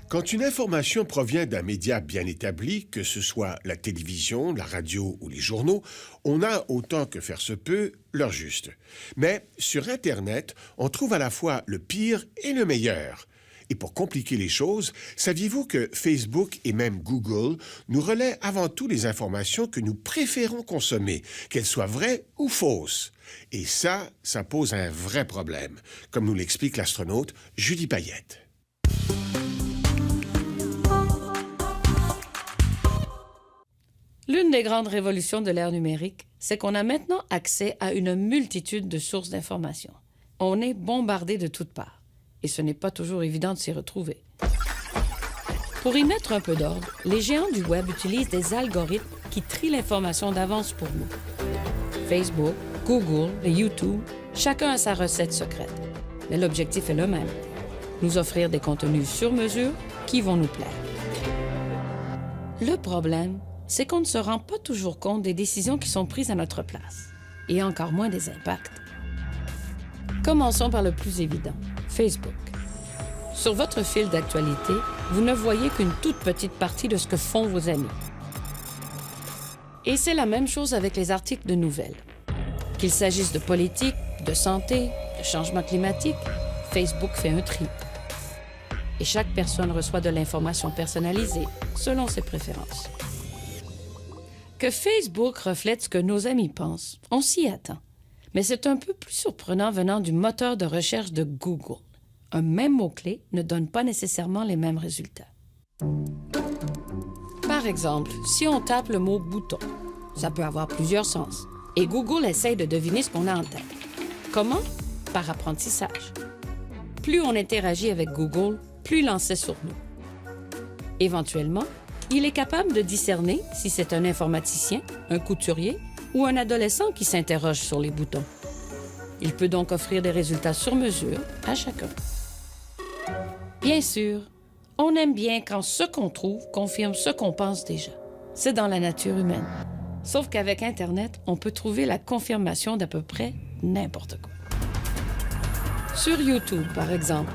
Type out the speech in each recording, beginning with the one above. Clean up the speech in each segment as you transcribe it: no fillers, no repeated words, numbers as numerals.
Quand une information provient d'un média bien établi, que ce soit la télévision, la radio ou les journaux, on a, autant que faire se peut, l'heure juste. Mais sur Internet, on trouve à la fois le pire et le meilleur. Et pour compliquer les choses, saviez-vous que Facebook et même Google nous relaient avant tout les informations que nous préférons consommer, qu'elles soient vraies ou fausses? Et ça pose un vrai problème, comme nous l'explique l'astronaute Julie Payette. L'une des grandes révolutions de l'ère numérique, c'est qu'on a maintenant accès à une multitude de sources d'informations. On est bombardé de toutes parts, et ce n'est pas toujours évident de s'y retrouver. Pour y mettre un peu d'ordre, les géants du Web utilisent des algorithmes qui trient l'information d'avance pour nous. Facebook, Google et YouTube, chacun a sa recette secrète. Mais l'objectif est le même, nous offrir des contenus sur mesure qui vont nous plaire. Le problème, c'est qu'on ne se rend pas toujours compte des décisions qui sont prises à notre place, et encore moins des impacts. Commençons par le plus évident, Facebook. Sur votre fil d'actualité, vous ne voyez qu'une toute petite partie de ce que font vos amis. Et c'est la même chose avec les articles de nouvelles. Qu'il s'agisse de politique, de santé, de changement climatique, Facebook fait un tri. Et chaque personne reçoit de l'information personnalisée selon ses préférences. Que Facebook reflète ce que nos amis pensent, on s'y attend. Mais c'est un peu plus surprenant venant du moteur de recherche de Google. Un même mot-clé ne donne pas nécessairement les mêmes résultats. Par exemple, si on tape le mot « bouton », ça peut avoir plusieurs sens. Et Google essaye de deviner ce qu'on a en tête. Comment? Par apprentissage. Plus on interagit avec Google, plus il en sait sur nous. Éventuellement, il est capable de discerner si c'est un informaticien, un couturier ou un adolescent qui s'interroge sur les boutons. Il peut donc offrir des résultats sur mesure à chacun. Bien sûr, on aime bien quand ce qu'on trouve confirme ce qu'on pense déjà. C'est dans la nature humaine. Sauf qu'avec Internet, on peut trouver la confirmation d'à peu près n'importe quoi. Sur YouTube, par exemple,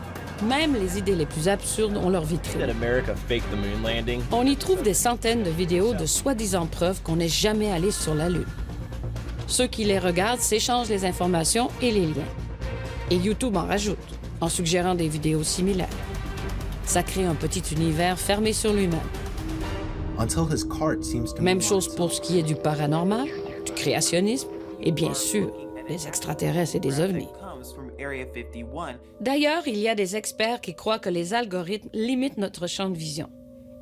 même les idées les plus absurdes ont leur vitrine. On y trouve des centaines de vidéos de soi-disant preuves qu'on n'est jamais allé sur la Lune. Ceux qui les regardent s'échangent les informations et les liens. Et YouTube en rajoute, en suggérant des vidéos similaires. Ça crée un petit univers fermé sur lui-même. Même chose pour ce qui est du paranormal, du créationnisme et bien sûr, des extraterrestres et des ovnis. D'ailleurs, il y a des experts qui croient que les algorithmes limitent notre champ de vision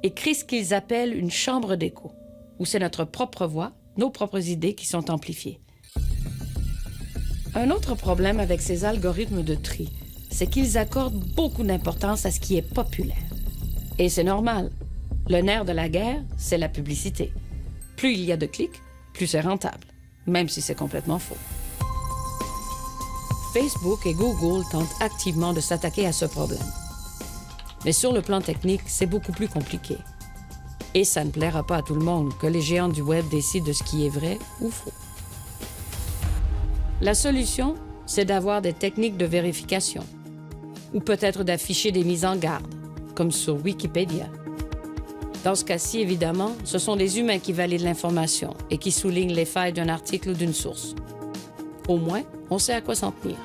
et créent ce qu'ils appellent une chambre d'écho, où c'est notre propre voix, nos propres idées qui sont amplifiées. Un autre problème avec ces algorithmes de tri, c'est qu'ils accordent beaucoup d'importance à ce qui est populaire. Et c'est normal. Le nerf de la guerre, c'est la publicité. Plus il y a de clics, plus c'est rentable, même si c'est complètement faux. Facebook et Google tentent activement de s'attaquer à ce problème. Mais sur le plan technique, c'est beaucoup plus compliqué. Et ça ne plaira pas à tout le monde que les géants du Web décident de ce qui est vrai ou faux. La solution, c'est d'avoir des techniques de vérification, ou peut-être d'afficher des mises en garde, comme sur Wikipédia. Dans ce cas-ci, évidemment, ce sont des humains qui valident l'information et qui soulignent les failles d'un article ou d'une source. Au moins, on sait à quoi s'en tenir.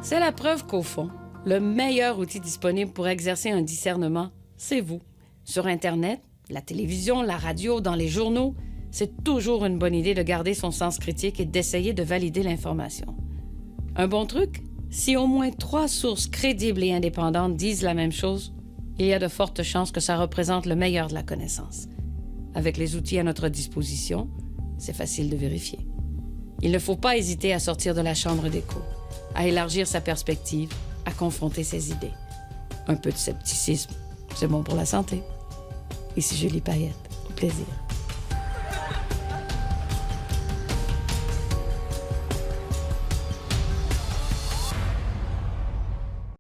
C'est la preuve qu'au fond, le meilleur outil disponible pour exercer un discernement, c'est vous. Sur Internet, la télévision, la radio, dans les journaux, c'est toujours une bonne idée de garder son sens critique et d'essayer de valider l'information. Un bon truc? Si au moins 3 sources crédibles et indépendantes disent la même chose, il y a de fortes chances que ça représente le meilleur de la connaissance. Avec les outils à notre disposition, c'est facile de vérifier. Il ne faut pas hésiter à sortir de la chambre d'écho, à élargir sa perspective, à confronter ses idées. Un peu de scepticisme, c'est bon pour la santé. Ici Julie Payette, au plaisir.